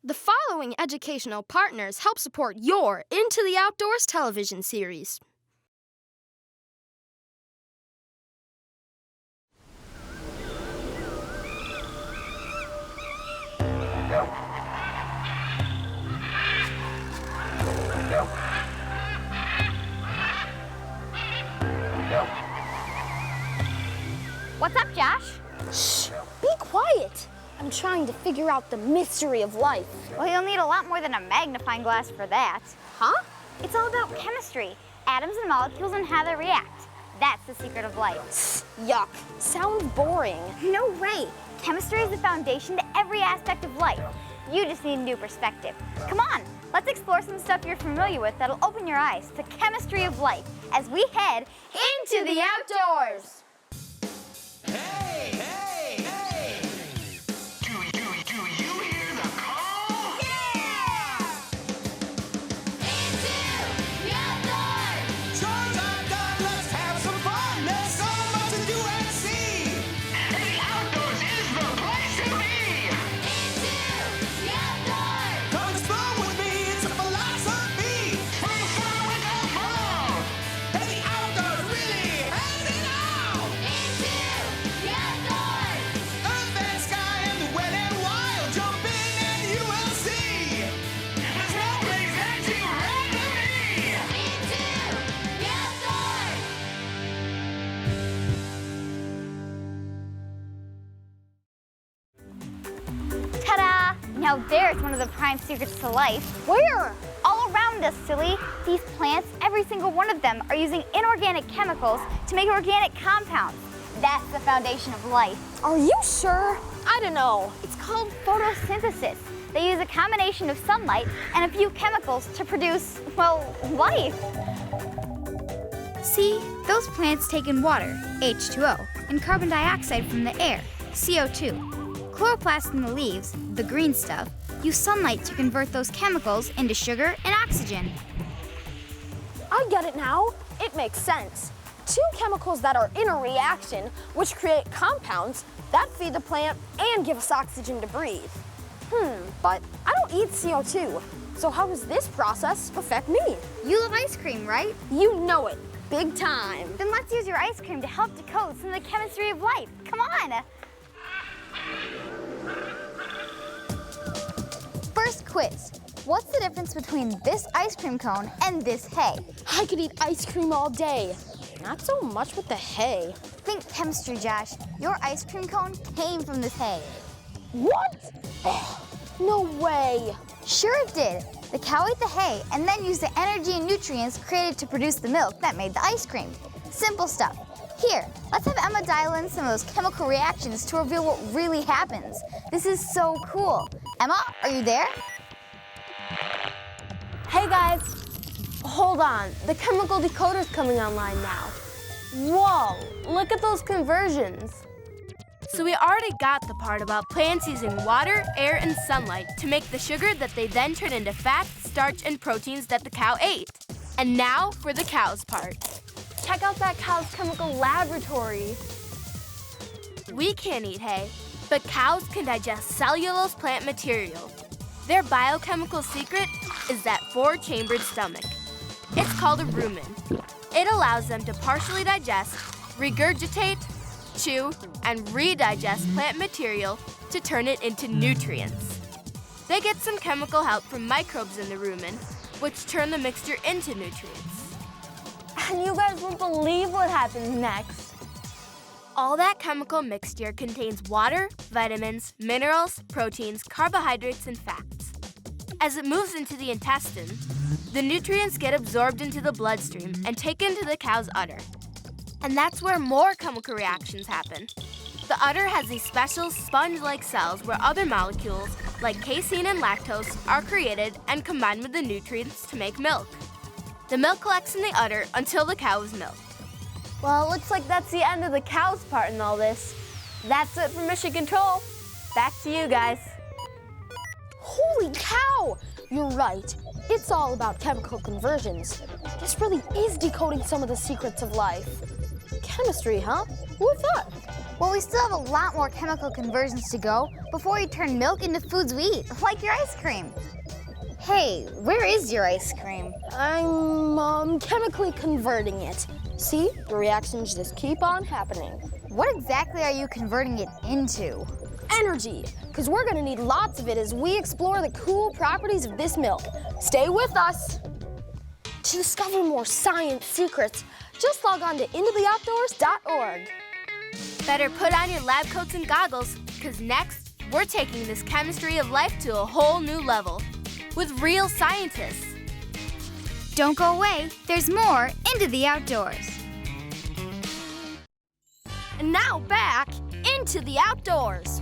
The following educational partners help support your Into the Outdoors television series. What's up, Josh? Shh! Be quiet! I'm trying to figure out the mystery of life. Well, you'll need a lot more than a magnifying glass for that. Huh? It's all about chemistry, atoms and molecules and how they react. That's the secret of life. Yuck. Sounds boring. No way. Chemistry is the foundation to every aspect of life. You just need a new perspective. Come on, let's explore some stuff you're familiar with that'll open your eyes to chemistry of life as we head into the outdoors. Hey, hey, hey! Do you hear the call? Yeah! Into the outdoors! Chores are done, let's have some fun! There's so much to do and see! And the outdoors is the place to be! Into the outdoors! Come explore with me, it's a philosophy! From far with the fall! And the outdoors really has it all! Into the outdoors! Earth and sky and the wet and wild, jump in and you will see! There's no place that you'd rather be! Into the outdoors! Ta-da! Now there's one of the prime secrets to life. Where? All around us, silly. These plants, every single one of them, are using inorganic chemicals to make organic compounds. That's the foundation of life. Are you sure? I don't know. It's called photosynthesis. They use a combination of sunlight and a few chemicals to produce, well, life. See, those plants take in water, H2O, and carbon dioxide from the air, CO2. Chloroplasts in the leaves, the green stuff, use sunlight to convert those chemicals into sugar and oxygen. I get it now. It makes sense. Two chemicals that are in a reaction, which create compounds that feed the plant and give us oxygen to breathe. But I don't eat CO2. So how does this process affect me? You love ice cream, right? You know it. Big time. Then let's use your ice cream to help decode some of the chemistry of life. Come on! First quiz. What's the difference between this ice cream cone and this hay? I could eat ice cream all day. Not so much with the hay. Think chemistry, Josh. Your ice cream cone came from this hay. What? No way. Sure it did. The cow ate the hay and then used the energy and nutrients created to produce the milk that made the ice cream. Simple stuff. Here, let's have Emma dial in some of those chemical reactions to reveal what really happens. This is so cool. Emma, are you there? Hey guys, hold on. The chemical decoder's coming online now. Whoa, look at those conversions. So we already got the part about plants using water, air, and sunlight to make the sugar that they then turn into fat, starch, and proteins that the cow ate. And now for the cow's part. Check out that cow's chemical laboratory. We can't eat hay, but cows can digest cellulose plant material. Their biochemical secret is that four-chambered stomach. It's called a rumen. It allows them to partially digest, regurgitate, chew, and redigest plant material to turn it into nutrients. They get some chemical help from microbes in the rumen, which turn the mixture into nutrients. And you guys won't believe what happens next. All that chemical mixture contains water, vitamins, minerals, proteins, carbohydrates, and fats. As it moves into the intestine, the nutrients get absorbed into the bloodstream and taken to the cow's udder. And that's where more chemical reactions happen. The udder has these special sponge-like cells where other molecules, like casein and lactose, are created and combined with the nutrients to make milk. The milk collects in the udder until the cow is milked. Well, it looks like that's the end of the cow's part in all this. That's it for Mission Control. Back to you guys. Holy cow! You're right. It's all about chemical conversions. This really is decoding some of the secrets of life. Chemistry, huh? Who would have thought? Well, we still have a lot more chemical conversions to go before we turn milk into foods we eat, like your ice cream. Hey, where is your ice cream? I'm chemically converting it. See, the reactions just keep on happening. What exactly are you converting it into? Energy, because we're gonna need lots of it as we explore the cool properties of this milk. Stay with us. To discover more science secrets, just log on to intotheoutdoors.org. Better put on your lab coats and goggles, because next, we're taking this chemistry of life to a whole new level with real scientists. Don't go away, there's more Into the Outdoors. And now back into the outdoors.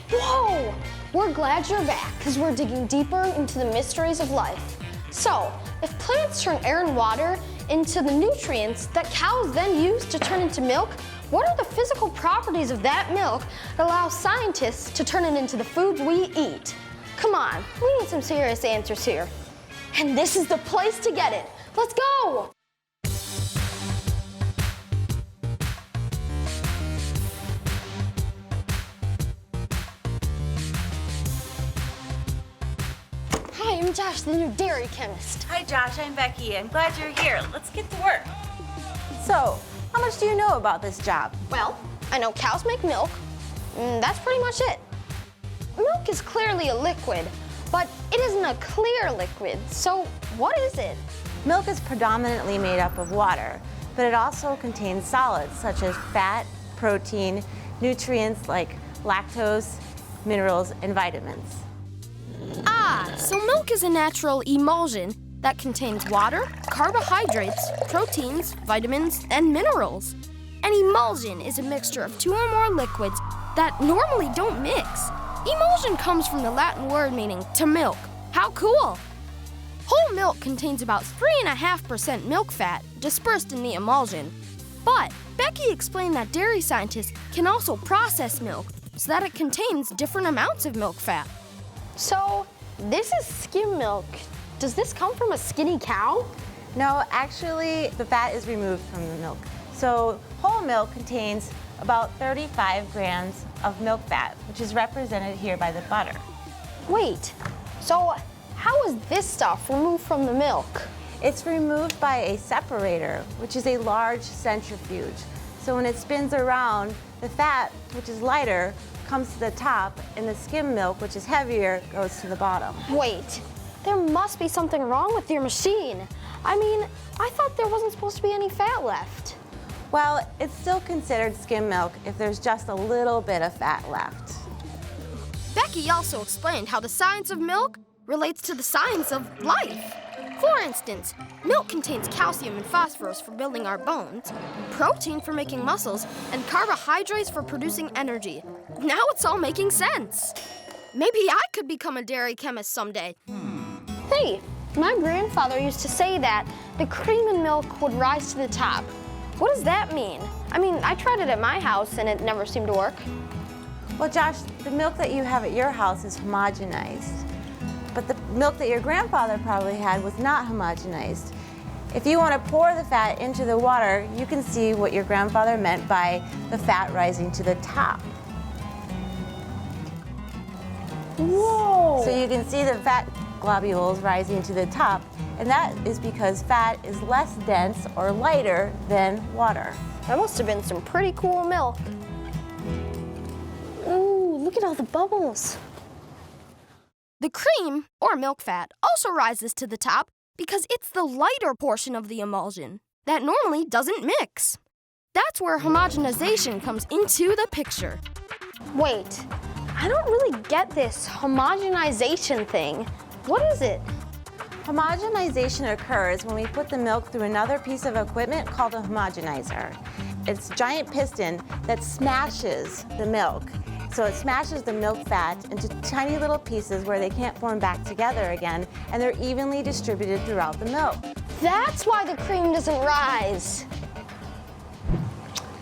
Whoa! We're glad you're back, because we're digging deeper into the mysteries of life. So, if plants turn air and water into the nutrients that cows then use to turn into milk, what are the physical properties of that milk that allow scientists to turn it into the foods we eat? Come on, we need some serious answers here. And this is the place to get it. Let's go! Hi, I'm Josh, the new dairy chemist. Hi Josh, I'm Becky. I'm glad you're here. Let's get to work. So, how much do you know about this job? Well, I know cows make milk, and that's pretty much it. Milk is clearly a liquid, but it isn't a clear liquid, so what is it? Milk is predominantly made up of water, but it also contains solids such as fat, protein, nutrients like lactose, minerals, and vitamins. Ah, so milk is a natural emulsion that contains water, carbohydrates, proteins, vitamins, and minerals. An emulsion is a mixture of two or more liquids that normally don't mix. Emulsion comes from the Latin word meaning to milk. How cool! Whole milk contains about 3.5% milk fat dispersed in the emulsion. But Becky explained that dairy scientists can also process milk so that it contains different amounts of milk fat. So, this is skim milk. Does this come from a skinny cow? No, actually, the fat is removed from the milk. So, whole milk contains about 35 grams of milk fat, which is represented here by the butter. Wait, so how is this stuff removed from the milk? It's removed by a separator, which is a large centrifuge. So when it spins around, the fat, which is lighter, comes to the top, and the skim milk, which is heavier, goes to the bottom. Wait, there must be something wrong with your machine. I mean, I thought there wasn't supposed to be any fat left. Well, it's still considered skim milk if there's just a little bit of fat left. Becky also explained how the science of milk relates to the science of life. For instance, milk contains calcium and phosphorus for building our bones, protein for making muscles, and carbohydrates for producing energy. Now it's all making sense. Maybe I could become a dairy chemist someday. Hey, my grandfather used to say that the cream in milk would rise to the top. What does that mean? I mean, I tried it at my house and it never seemed to work. Well, Josh, the milk that you have at your house is homogenized. But the milk that your grandfather probably had was not homogenized. If you want to pour the fat into the water, you can see what your grandfather meant by the fat rising to the top. Whoa! So you can see the fat globules rising to the top, and that is because fat is less dense or lighter than water. That must have been some pretty cool milk. Ooh, look at all the bubbles. The cream, or milk fat, also rises to the top because it's the lighter portion of the emulsion that normally doesn't mix. That's where homogenization comes into the picture. Wait, I don't really get this homogenization thing. What is it? Homogenization occurs when we put the milk through another piece of equipment called a homogenizer. It's a giant piston that smashes the milk. So it smashes the milk fat into tiny little pieces where they can't form back together again, and they're evenly distributed throughout the milk. That's why the cream doesn't rise.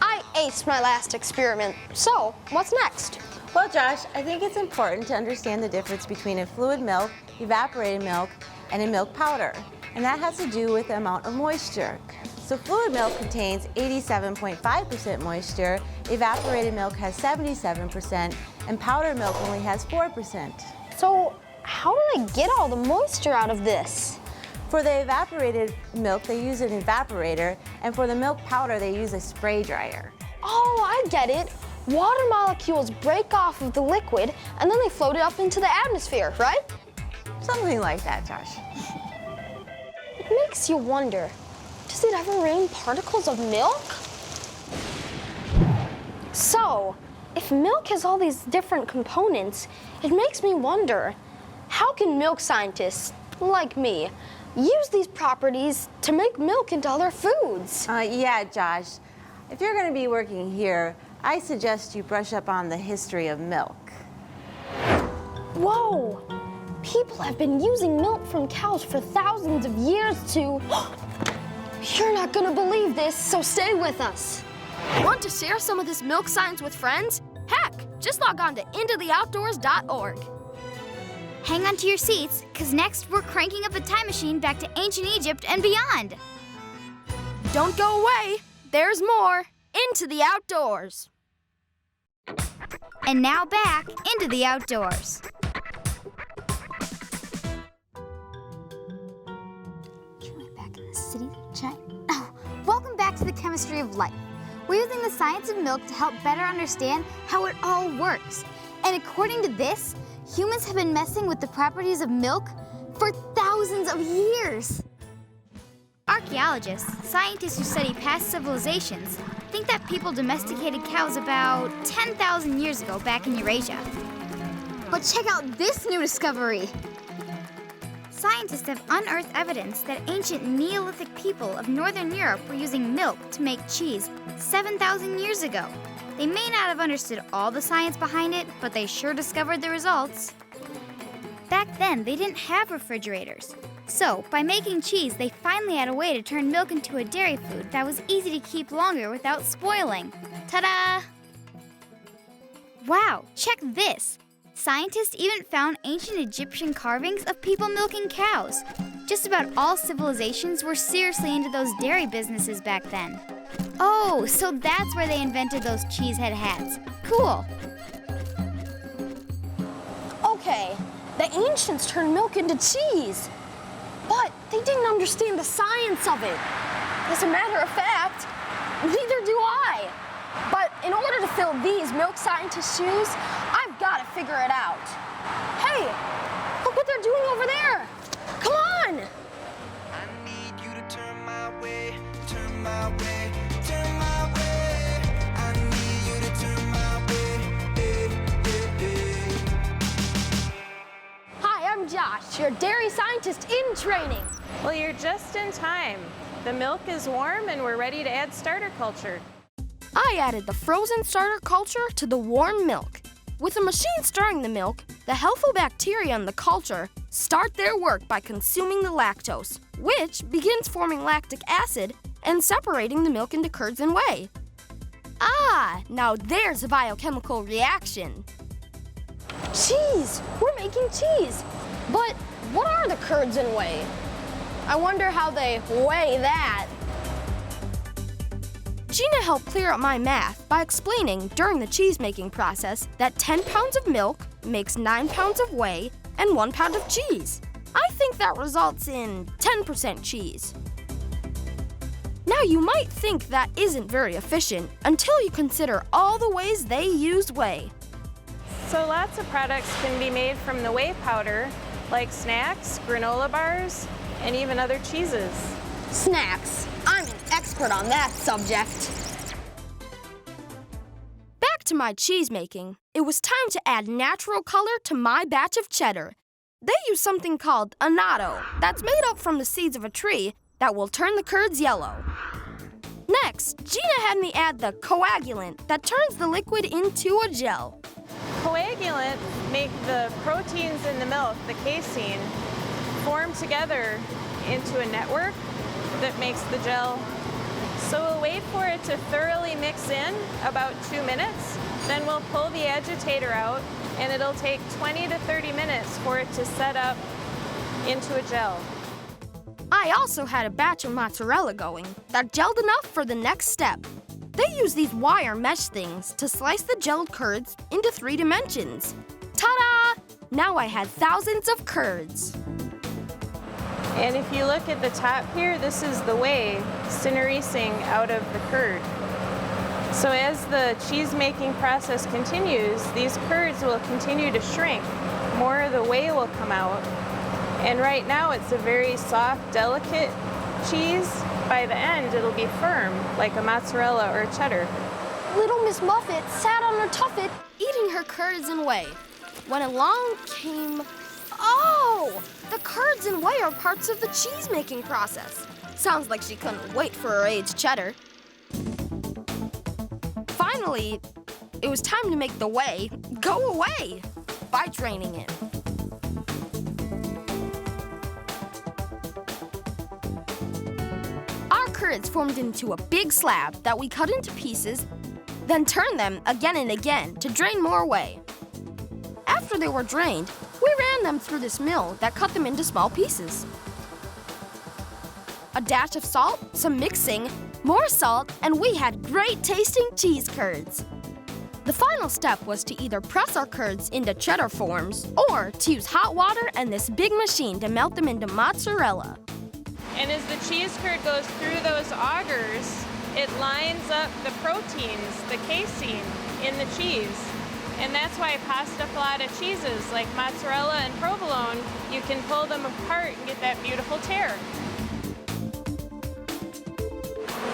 I aced my last experiment. So, what's next? Well, Josh, I think it's important to understand the difference between a fluid milk, evaporated milk, and a milk powder. And that has to do with the amount of moisture. So fluid milk contains 87.5% moisture, evaporated milk has 77%, and powdered milk only has 4%. So how do they get all the moisture out of this? For the evaporated milk, they use an evaporator, and for the milk powder, they use a spray dryer. Oh, I get it. Water molecules break off of the liquid and then they float it up into the atmosphere, right? Something like that, Josh. It makes you wonder, does it ever rain particles of milk? So, if milk has all these different components, it makes me wonder, how can milk scientists, like me, use these properties to make milk into other foods? Yeah, Josh. If you're going to be working here, I suggest you brush up on the history of milk. Whoa! People have been using milk from cows for thousands of years to... You're not gonna believe this, so stay with us. Want to share some of this milk science with friends? Heck, just log on to intotheoutdoors.org. Hang on to your seats, because next we're cranking up a time machine back to ancient Egypt and beyond. Don't go away. There's more. Into the outdoors. And now back into the outdoors. Back in the city, China. Oh, welcome back to the chemistry of life. We're using the science of milk to help better understand how it all works. And according to this, humans have been messing with the properties of milk for thousands of years. Archaeologists, scientists who study past civilizations, think that people domesticated cows about 10,000 years ago back in Eurasia. But check out this new discovery. Scientists have unearthed evidence that ancient Neolithic people of Northern Europe were using milk to make cheese 7,000 years ago. They may not have understood all the science behind it, but they sure discovered the results. Back then, they didn't have refrigerators. So, by making cheese, they finally had a way to turn milk into a dairy food that was easy to keep longer without spoiling. Ta-da! Wow, check this! Scientists even found ancient Egyptian carvings of people milking cows. Just about all civilizations were seriously into those dairy businesses back then. Oh, so that's where they invented those cheesehead hats. Cool. Okay, the ancients turned milk into cheese. But they didn't understand the science of it. As a matter of fact, neither do I. But in order to fill these milk scientist shoes, I've got to figure it out. Hey, look what they're doing over there. Come on. I need you to turn my way, turn my way, turn my way. I need you to turn my way. Hi, I'm Josh, your dairy scientist in training. Well, you're just in time. The milk is warm and we're ready to add starter culture. I added the frozen starter culture to the warm milk. With a machine stirring the milk, the helpful bacteria in the culture start their work by consuming the lactose, which begins forming lactic acid and separating the milk into curds and whey. Ah, now there's a biochemical reaction. Cheese! We're making cheese! But what are the curds and whey? I wonder how they weigh that. Gina helped clear up my math by explaining during the cheese-making process that 10 pounds of milk makes 9 pounds of whey and 1 pound of cheese. I think that results in 10% cheese. Now you might think that isn't very efficient until you consider all the ways they use whey. So lots of products can be made from the whey powder, like snacks, granola bars, and even other cheeses. Snacks. I'm an expert on that subject. Back to my cheese making. It was time to add natural color to my batch of cheddar. They use something called annatto that's made up from the seeds of a tree that will turn the curds yellow. Next, Gina had me add the coagulant that turns the liquid into a gel. Coagulants make the proteins in the milk, the casein, form together into a network that makes the gel. So we'll wait for it to thoroughly mix in about 2 minutes. Then we'll pull the agitator out, and it'll take 20 to 30 minutes for it to set up into a gel. I I also had a batch of mozzarella going that gelled enough for the next step. They use these wire mesh things to slice the gelled curds into 3 dimensions. Ta-da! Now I had thousands of curds. And if you look at the top here, this is the whey synericing out of the curd. So as the cheese making process continues, these curds will continue to shrink. More of the whey will come out. And right now it's a very soft, delicate cheese. By the end, it'll be firm, like a mozzarella or a cheddar. Little Miss Muffet sat on her tuffet, eating her curds and whey, when along came... Oh! The curds and whey are parts of the cheese-making process. Sounds like she couldn't wait for her aged cheddar. Finally, it was time to make the whey go away by draining it. Our curds formed into a big slab that we cut into pieces, then turned them again and again to drain more whey. After they were drained, we ran them through this mill that cut them into small pieces. A dash of salt, some mixing, more salt, and we had great tasting cheese curds. The final step was to either press our curds into cheddar forms or to use hot water and this big machine to melt them into mozzarella. And as the cheese curd goes through those augers, it lines up the proteins, the casein in the cheese. And that's why pasta filata cheeses like mozzarella and provolone, you can pull them apart and get that beautiful tear.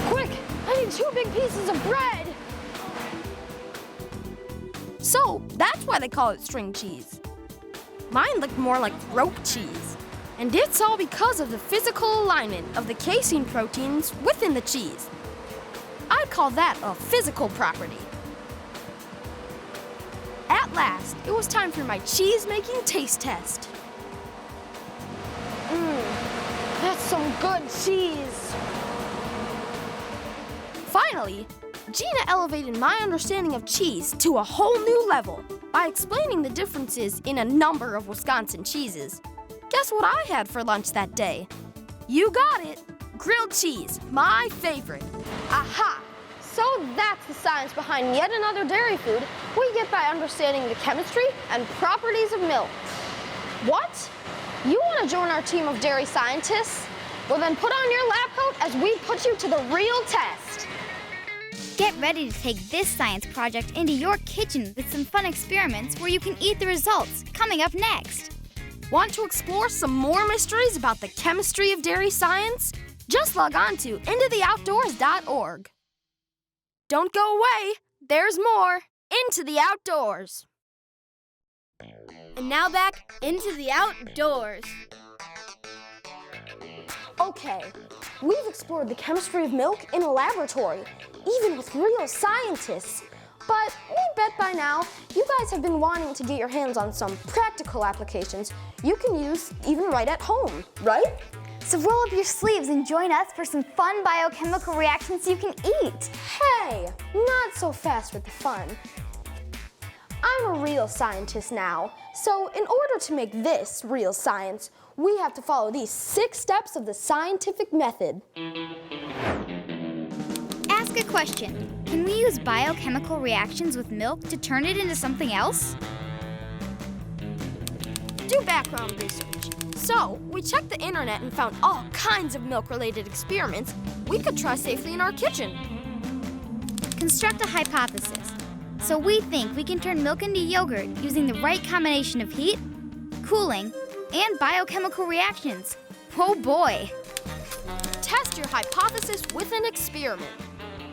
Quick, I need 2 big pieces of bread. So that's why they call it string cheese. Mine looked more like rope cheese. And it's all because of the physical alignment of the casein proteins within the cheese. I'd call that a physical property. At last, it was time for my cheese-making taste test. That's some good cheese. Finally, Gina elevated my understanding of cheese to a whole new level by explaining the differences in a number of Wisconsin cheeses. Guess what I had for lunch that day? You got it, grilled cheese, my favorite. Aha! So that's the science behind yet another dairy food we get by understanding the chemistry and properties of milk. What? You want to join our team of dairy scientists? Well then put on your lab coat as we put you to the real test. Get ready to take this science project into your kitchen with some fun experiments where you can eat the results, coming up next. Want to explore some more mysteries about the chemistry of dairy science? Just log on to intotheoutdoors.org. Don't go away. There's more. Into the outdoors. And now back into the outdoors. Okay, we've explored the chemistry of milk in a laboratory, even with real scientists. But we bet by now you guys have been wanting to get your hands on some practical applications you can use even right at home, right? So roll up your sleeves and join us for some fun biochemical reactions you can eat. Hey, not so fast with the fun. I'm a real scientist now, so in order to make this real science, we have to follow these 6 steps of the scientific method. Ask a question. Can we use biochemical reactions with milk to turn it into something else? Do background research. So, we checked the internet and found all kinds of milk-related experiments we could try safely in our kitchen. Construct a hypothesis. So we think we can turn milk into yogurt using the right combination of heat, cooling, and biochemical reactions. Oh boy! Test your hypothesis with an experiment.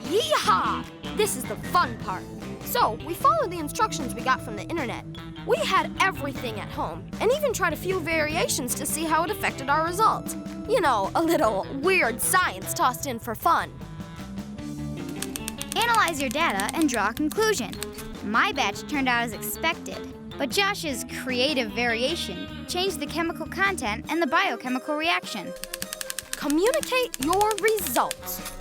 Yeehaw! This is the fun part. So, we followed the instructions we got from the internet. We had everything at home, and even tried a few variations to see how it affected our results. You know, a little weird science tossed in for fun. Analyze your data and draw a conclusion. My batch turned out as expected, but Josh's creative variation changed the chemical content and the biochemical reaction. Communicate your results.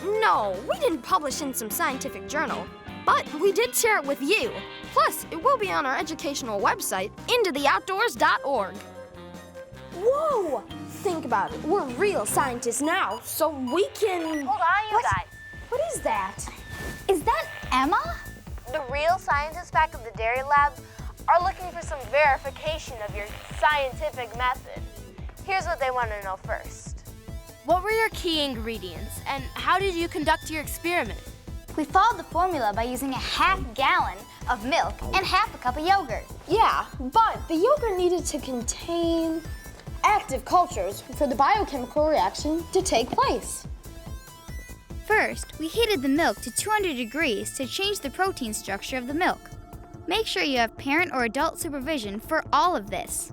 No, we didn't publish in some scientific journal, but we did share it with you. Plus, it will be on our educational website, intotheoutdoors.org. Whoa! think about it. We're real scientists now, so we can... Hold on, you guys. What is that? Is that Emma? The real scientists back at the dairy lab are looking for some verification of your scientific method. Here's what they want to know first. What were your key ingredients, and how did you conduct your experiment? We followed the formula by using a half gallon of milk and half a cup of yogurt. Yeah, but the yogurt needed to contain active cultures for the biochemical reaction to take place. First, we heated the milk to 200 degrees to change the protein structure of the milk. Make sure you have parent or adult supervision for all of this.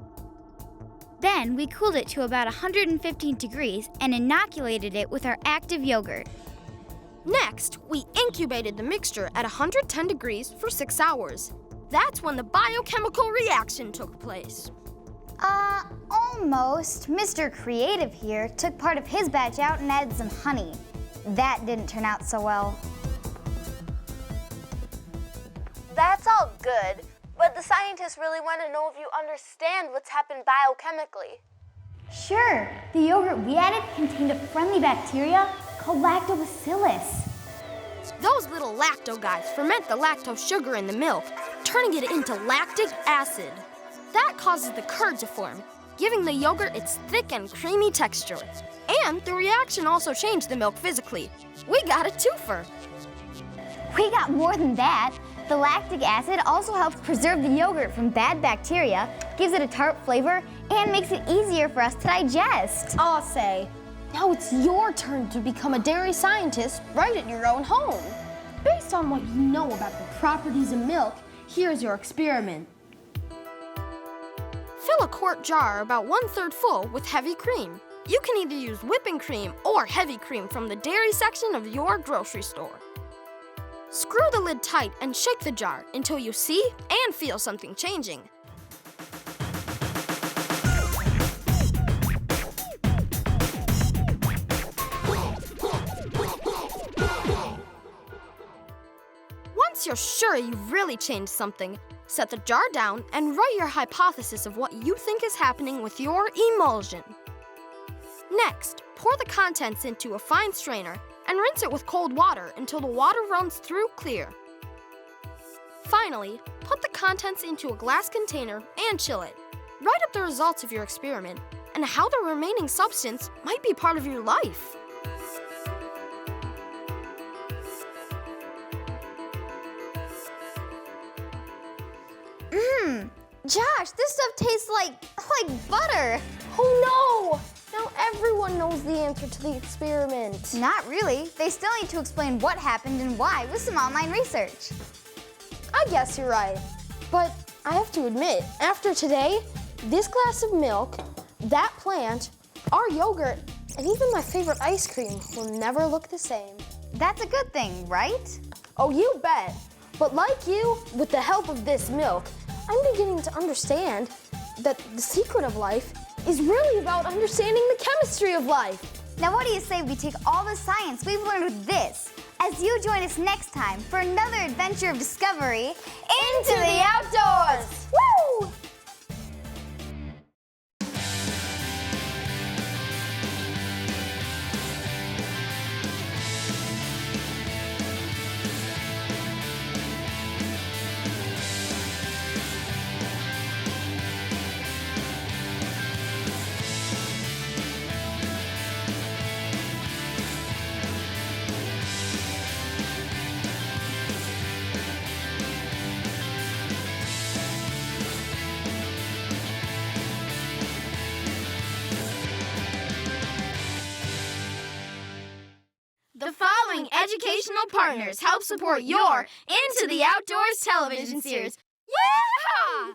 Then, we cooled it to about 115 degrees and inoculated it with our active yogurt. Next, we incubated the mixture at 110 degrees for 6 hours. That's when the biochemical reaction took place. Almost. Mr. Creative here took part of his batch out and added some honey. That didn't turn out so well. That's all good, but the scientists really want to know if you understand what's happened biochemically. Sure, the yogurt we added contained a friendly bacteria called lactobacillus. Those little lacto guys ferment the lactose sugar in the milk, turning it into lactic acid. That causes the curd to form, giving the yogurt its thick and creamy texture. And the reaction also changed the milk physically. We got a twofer. We got more than that. The lactic acid also helps preserve the yogurt from bad bacteria, gives it a tart flavor, and makes it easier for us to digest. I'll say, now it's your turn to become a dairy scientist right at your own home. Based on what you know about the properties of milk, here's your experiment. Fill a quart jar about 1/3 full with heavy cream. You can either use whipping cream or heavy cream from the dairy section of your grocery store. Screw the lid tight and shake the jar until you see and feel something changing. Once you're sure you've really changed something, set the jar down and write your hypothesis of what you think is happening with your emulsion. Next, pour the contents into a fine strainer and rinse it with cold water until the water runs through clear. Finally, put the contents into a glass container and chill it. Write up the results of your experiment and how the remaining substance might be part of your life. Josh, this stuff tastes like butter. Oh no! Now everyone knows the answer to the experiment. Not really. They still need to explain what happened and why with some online research. I guess you're right. But I have to admit, after today, this glass of milk, that plant, our yogurt, and even my favorite ice cream will never look the same. That's a good thing, right? Oh, you bet. But like you, with the help of this milk, I'm beginning to understand that the secret of life is really about understanding the chemistry of life. Now what do you say we take all the science we've learned with this as you join us next time for another adventure of discovery into the outdoors! Woo! The following educational partners help support your Into the Outdoors television series. Yeah!